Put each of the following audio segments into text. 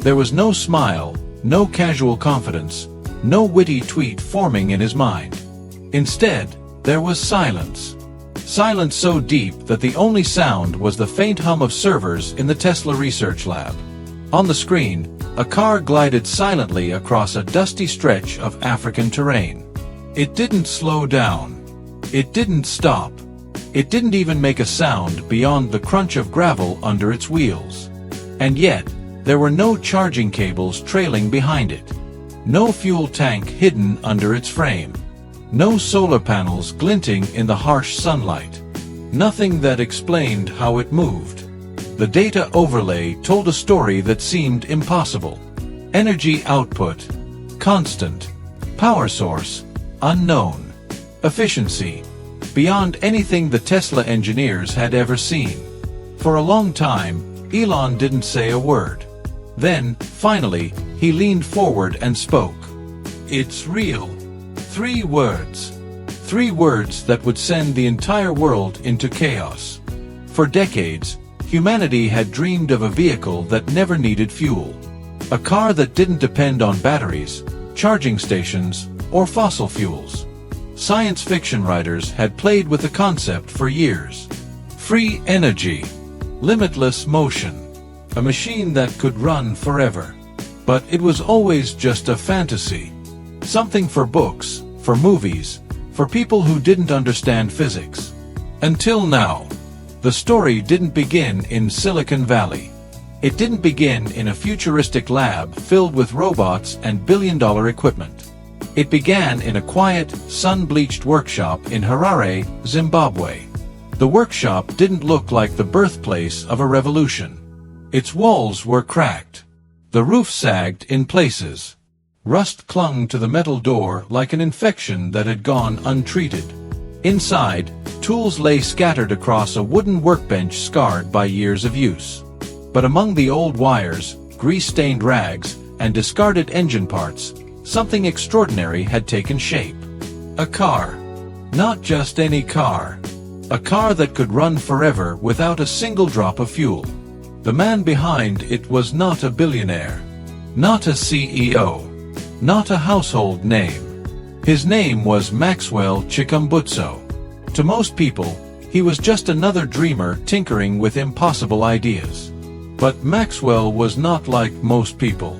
There was no smile, no casual confidence, no witty tweet forming in his mind. Instead, there was silence. Silence so deep that the only sound was the faint hum of servers in the Tesla research lab. On the screen, a car glided silently across a dusty stretch of African terrain. It didn't slow down. It didn't stop. It didn't even make a sound beyond the crunch of gravel under its wheels. And yet, there were no charging cables trailing behind it. No fuel tank hidden under its frame. No solar panels glinting in the harsh sunlight. Nothing that explained how it moved. The data overlay told a story that seemed impossible. Energy output, constant. Power source, unknown. Efficiency, beyond anything the Tesla engineers had ever seen. For a long time, Elon didn't say a word. Then, finally, he leaned forward and spoke. "It's real." 3 words. 3 words that would send the entire world into chaos. For decades, humanity had dreamed of a vehicle that never needed fuel. A car that didn't depend on batteries, charging stations, or fossil fuels. Science fiction writers had played with the concept for years. Free energy. Limitless motion. A machine that could run forever. But it was always just a fantasy. Something for books, for movies, for people who didn't understand physics. Until now. The story didn't begin in Silicon Valley. It didn't begin in a futuristic lab filled with robots and billion-dollar equipment. It began in a quiet, sun-bleached workshop in Harare, Zimbabwe. The workshop didn't look like the birthplace of a revolution. Its walls were cracked. The roof sagged in places. Rust clung to the metal door like an infection that had gone untreated. Inside, tools lay scattered across a wooden workbench scarred by years of use. But among the old wires, grease-stained rags, and discarded engine parts, something extraordinary had taken shape. A car. Not just any car. A car that could run forever without a single drop of fuel. The man behind it was not a billionaire. Not a CEO. Not a household name. His name was Maxwell Chikumbutso. To most people, he was just another dreamer tinkering with impossible ideas. But Maxwell was not like most people.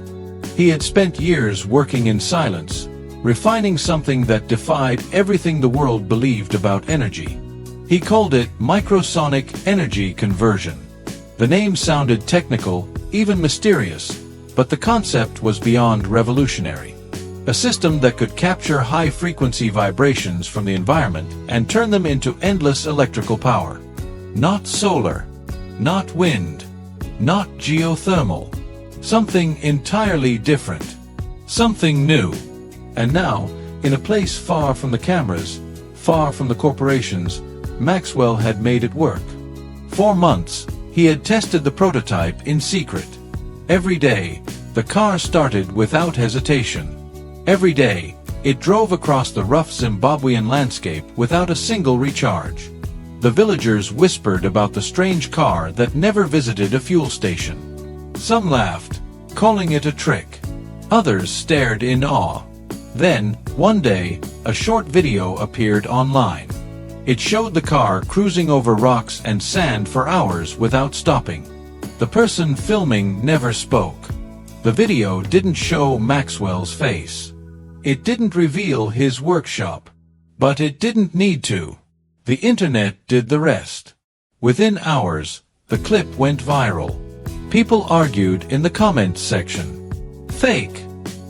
He had spent years working in silence, refining something that defied everything the world believed about energy. He called it microsonic energy conversion. The name sounded technical, even mysterious, but the concept was beyond revolutionary. A system that could capture high-frequency vibrations from the environment and turn them into endless electrical power. Not solar, not wind, not geothermal. Something entirely different. Something new. And now, in a place far from the cameras, far from the corporations, Maxwell had made it work. For months, he had tested the prototype in secret. Every day, the car started without hesitation. Every day, it drove across the rough Zimbabwean landscape without a single recharge. The villagers whispered about the strange car that never visited a fuel station. Some laughed, calling it a trick. Others stared in awe. Then, one day, a short video appeared online. It showed the car cruising over rocks and sand for hours without stopping. The person filming never spoke. The video didn't show Maxwell's face. It didn't reveal his workshop. But it didn't need to. The internet did the rest. Within hours, the clip went viral. People argued in the comments section. "Fake,"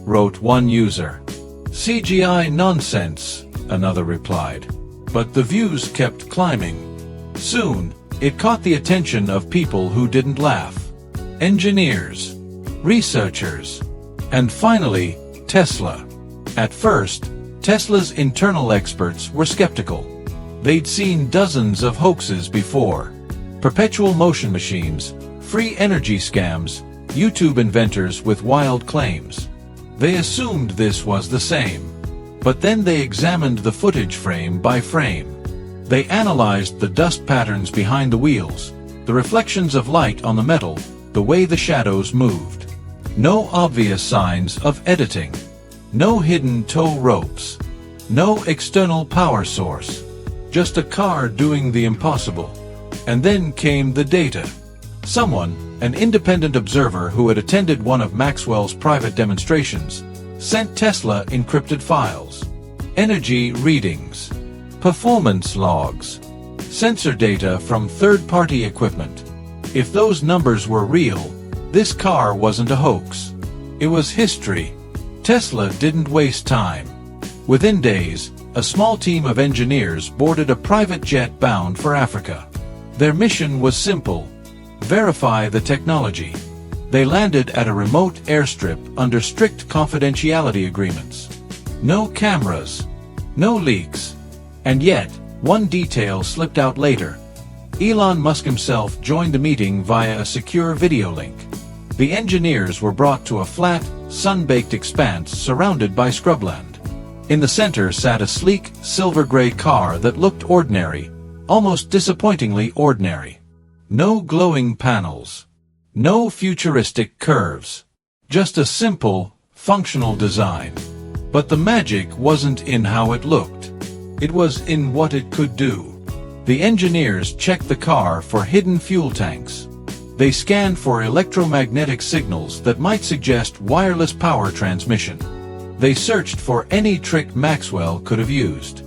wrote one user. "CGI nonsense," another replied. But the views kept climbing. Soon, it caught the attention of people who didn't laugh. Engineers, researchers, and finally, Tesla. At first, Tesla's internal experts were skeptical. They'd seen dozens of hoaxes before. Perpetual motion machines, free energy scams, YouTube inventors with wild claims. They assumed this was the same. But then they examined the footage frame by frame. They analyzed the dust patterns behind the wheels, the reflections of light on the metal, the way the shadows moved. No obvious signs of editing. No hidden tow ropes. No external power source. Just a car doing the impossible. And then came the data. Someone, an independent observer who had attended one of Maxwell's private demonstrations, sent Tesla encrypted files, energy readings, performance logs, sensor data from third-party equipment. If those numbers were real, this car wasn't a hoax. It was history. Tesla didn't waste time. Within days, a small team of engineers boarded a private jet bound for Africa. Their mission was simple: verify the technology. They landed at a remote airstrip under strict confidentiality agreements. No cameras, no leaks. And yet, one detail slipped out later. Elon Musk himself joined the meeting via a secure video link. The engineers were brought to a flat, sun-baked expanse surrounded by scrubland. In the center sat a sleek, silver-gray car that looked ordinary, almost disappointingly ordinary. No glowing panels. No futuristic curves. Just a simple, functional design. But the magic wasn't in how it looked. It was in what it could do. The engineers checked the car for hidden fuel tanks. They scanned for electromagnetic signals that might suggest wireless power transmission. They searched for any trick Maxwell could have used.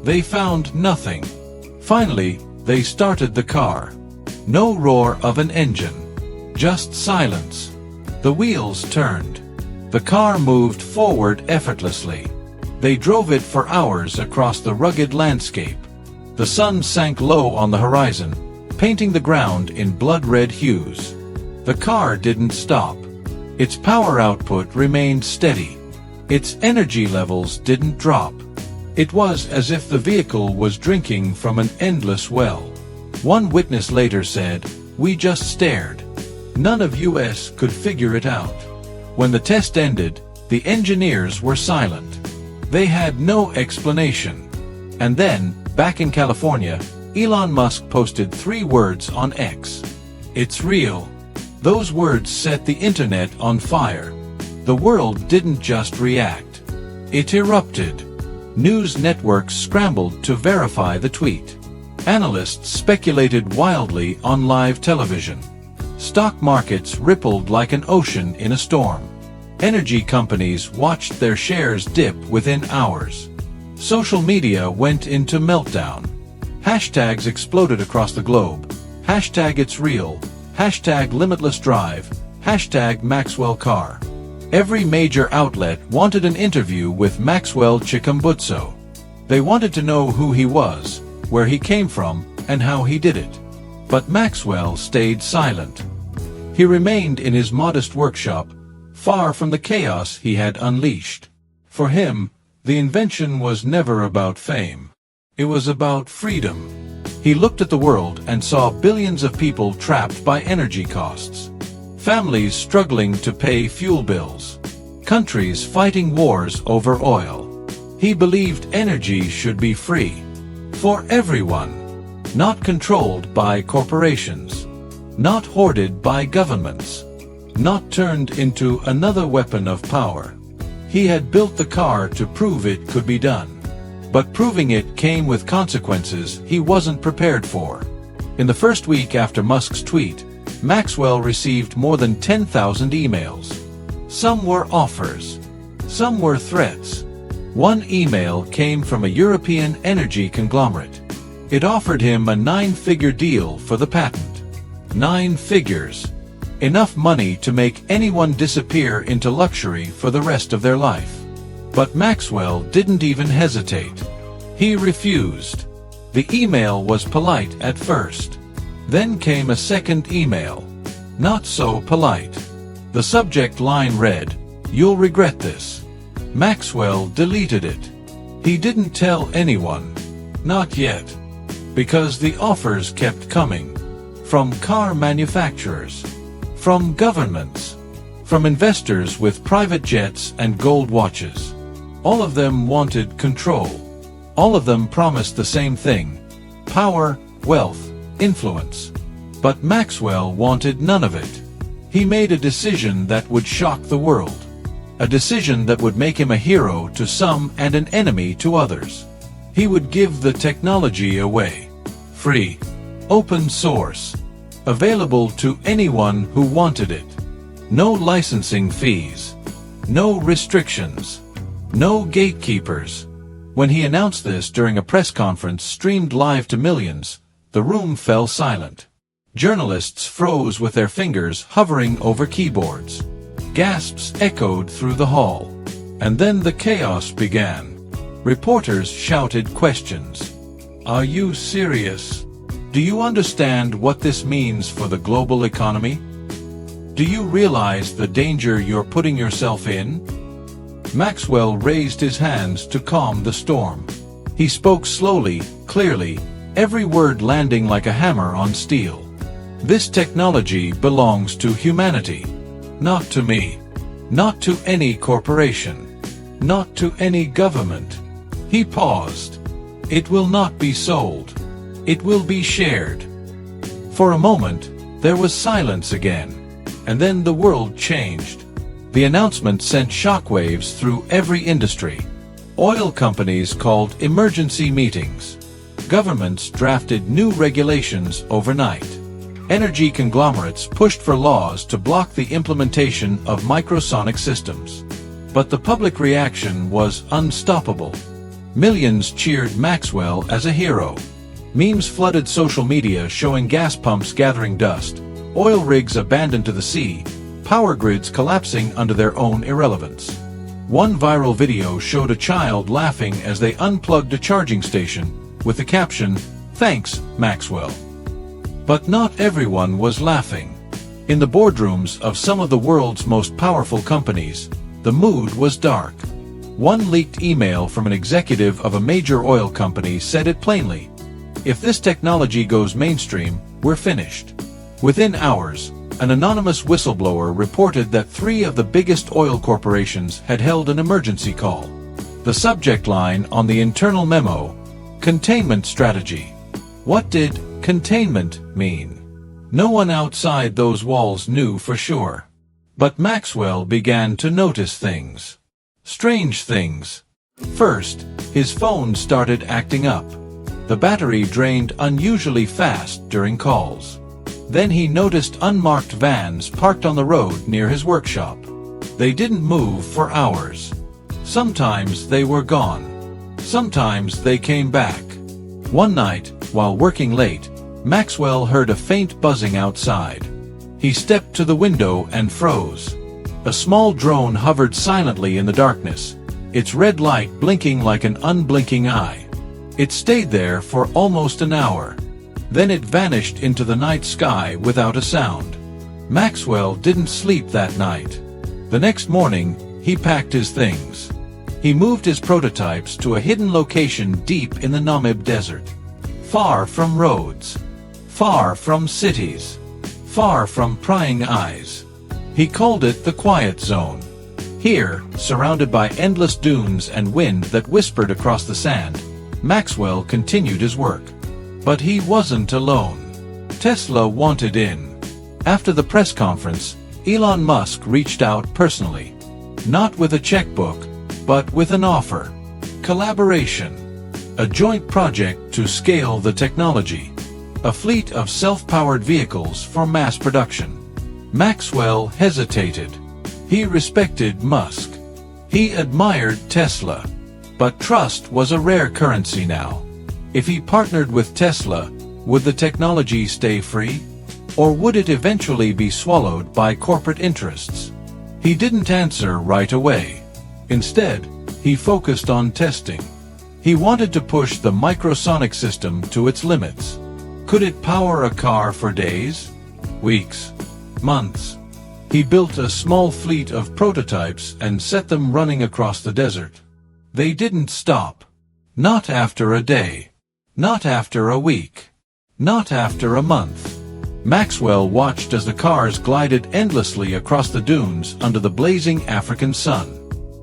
They found nothing. Finally, they started the car. No roar of an engine. Just silence. The wheels turned. The car moved forward effortlessly. They drove it for hours across the rugged landscape. The sun sank low on the horizon, painting the ground in blood-red hues. The car didn't stop. Its power output remained steady. Its energy levels didn't drop. It was as if the vehicle was drinking from an endless well. One witness later said, "We just stared. None of us could figure it out." When the test ended, the engineers were silent. They had no explanation. And then, back in California, Elon Musk posted 3 words on X. "It's real." Those words set the internet on fire. The world didn't just react. It erupted. News networks scrambled to verify the tweet. Analysts speculated wildly on live television. Stock markets rippled like an ocean in a storm. Energy companies watched their shares dip within hours. Social media went into meltdown. Hashtags exploded across the globe. Hashtag it's real. Hashtag limitless drive. Hashtag Maxwell car. Every major outlet wanted an interview with Maxwell Chikumbutso. They wanted to know who he was, where he came from, and how he did it. But Maxwell stayed silent. He remained in his modest workshop, far from the chaos he had unleashed. For him, the invention was never about fame. It was about freedom. He looked at the world and saw billions of people trapped by energy costs. Families struggling to pay fuel bills. Countries fighting wars over oil. He believed energy should be free. For everyone. Not controlled by corporations. Not hoarded by governments. Not turned into another weapon of power. He had built the car to prove it could be done. But proving it came with consequences he wasn't prepared for. In the first week after Musk's tweet, Maxwell received more than 10,000 emails. Some were offers. Some were threats. One email came from a European energy conglomerate. It offered him a 9-figure deal for the patent. 9 figures. Enough money to make anyone disappear into luxury for the rest of their life. But Maxwell didn't even hesitate. He refused. The email was polite at first. Then came a second email. Not so polite. The subject line read, "You'll regret this." Maxwell deleted it. He didn't tell anyone. Not yet. Because the offers kept coming. From car manufacturers. From governments. From investors with private jets and gold watches. All of them wanted control. All of them promised the same thing. Power, wealth, influence. But Maxwell wanted none of it. He made a decision that would shock the world. A decision that would make him a hero to some and an enemy to others. He would give the technology away. Free. Open source. Available to anyone who wanted it. No licensing fees. No restrictions. No gatekeepers. When he announced this during a press conference streamed live to millions, the room fell silent. Journalists froze with their fingers hovering over keyboards. Gasps echoed through the hall. And then the chaos began. Reporters shouted questions. Are you serious? Do you understand what this means for the global economy? Do you realize the danger you're putting yourself in? Maxwell raised his hands to calm the storm. He spoke slowly, clearly, every word landing like a hammer on steel. This technology belongs to humanity. Not to me. Not to any corporation. Not to any government. He paused. It will not be sold. It will be shared. For a moment, there was silence again. And then the world changed. The announcement sent shockwaves through every industry. Oil companies called emergency meetings. Governments drafted new regulations overnight. Energy conglomerates pushed for laws to block the implementation of microsonic systems. But the public reaction was unstoppable. Millions cheered Maxwell as a hero. Memes flooded social media showing gas pumps gathering dust, oil rigs abandoned to the sea, power grids collapsing under their own irrelevance. One viral video showed a child laughing as they unplugged a charging station, with the caption, "Thanks, Maxwell." But not everyone was laughing. In the boardrooms of some of the world's most powerful companies, the mood was dark. One leaked email from an executive of a major oil company said it plainly. If this technology goes mainstream, we're finished. Within hours, an anonymous whistleblower reported that 3 of the biggest oil corporations had held an emergency call. The subject line on the internal memo, containment strategy. What did containment mean? No one outside those walls knew for sure. But Maxwell began to notice things. Strange things. First, his phone started acting up. The battery drained unusually fast during calls. Then he noticed unmarked vans parked on the road near his workshop. They didn't move for hours. Sometimes they were gone. Sometimes they came back. One night, while working late, Maxwell heard a faint buzzing outside. He stepped to the window and froze. A small drone hovered silently in the darkness, its red light blinking like an unblinking eye. It stayed there for almost an hour. Then it vanished into the night sky without a sound. Maxwell didn't sleep that night. The next morning, he packed his things. He moved his prototypes to a hidden location deep in the Namib Desert. Far from roads. Far from cities. Far from prying eyes. He called it the Quiet Zone. Here, surrounded by endless dunes and wind that whispered across the sand, Maxwell continued his work. But he wasn't alone. Tesla wanted in. After the press conference, Elon Musk reached out personally. Not with a checkbook, but with an offer. Collaboration. A joint project to scale the technology. A fleet of self-powered vehicles for mass production. Maxwell hesitated. He respected Musk. He admired Tesla. But trust was a rare currency now. If he partnered with Tesla, would the technology stay free? Or would it eventually be swallowed by corporate interests? He didn't answer right away. Instead, he focused on testing. He wanted to push the microsonic system to its limits. Could it power a car for days? Weeks? Months? He built a small fleet of prototypes and set them running across the desert. They didn't stop. Not after a day. Not after a week. Not after a month. Maxwell watched as the cars glided endlessly across the dunes under the blazing African sun.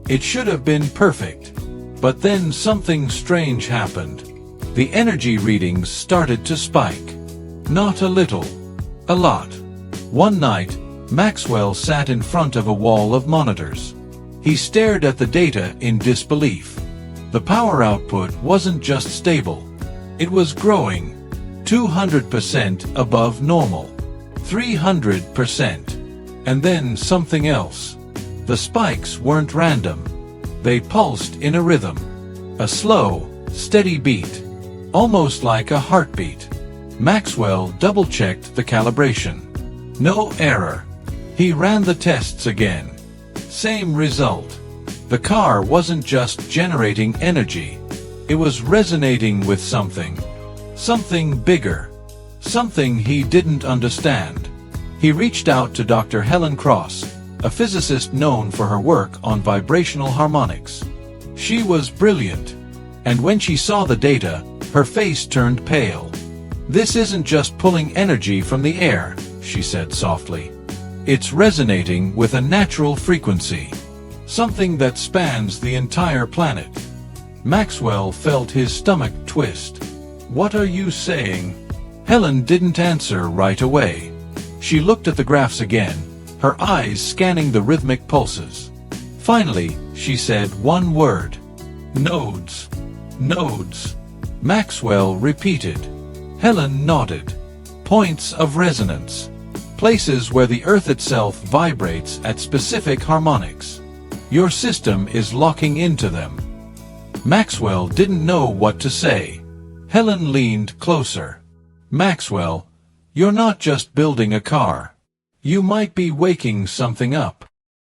It should have been perfect. But then something strange happened. The energy readings started to spike. Not a little. A lot. One night, Maxwell sat in front of a wall of monitors. He stared at the data in disbelief. The power output wasn't just stable. It was growing. 200% above normal. 300%. And then something else. The spikes weren't random. They pulsed in a rhythm. A slow, steady beat. Almost like a heartbeat. Maxwell double-checked the calibration. No error. He ran the tests again. Same result. The car wasn't just generating energy. It was resonating with something. Something bigger. Something he didn't understand. He reached out to Dr. Helen Cross, a physicist known for her work on vibrational harmonics. She was brilliant, and when she saw the data, her face turned pale. "This isn't just pulling energy from the air," she said softly. "It's resonating with a natural frequency. Something that spans the entire planet." Maxwell felt his stomach twist. "What are you saying?" Helen didn't answer right away. She looked at the graphs again, her eyes scanning the rhythmic pulses. Finally, she said one word. "Nodes. Nodes." Maxwell repeated. Helen nodded. "Points of resonance. Places where the Earth itself vibrates at specific harmonics. Your system is locking into them." Maxwell didn't know what to say. Helen leaned closer. "Maxwell, you're not just building a car. You might be waking something up."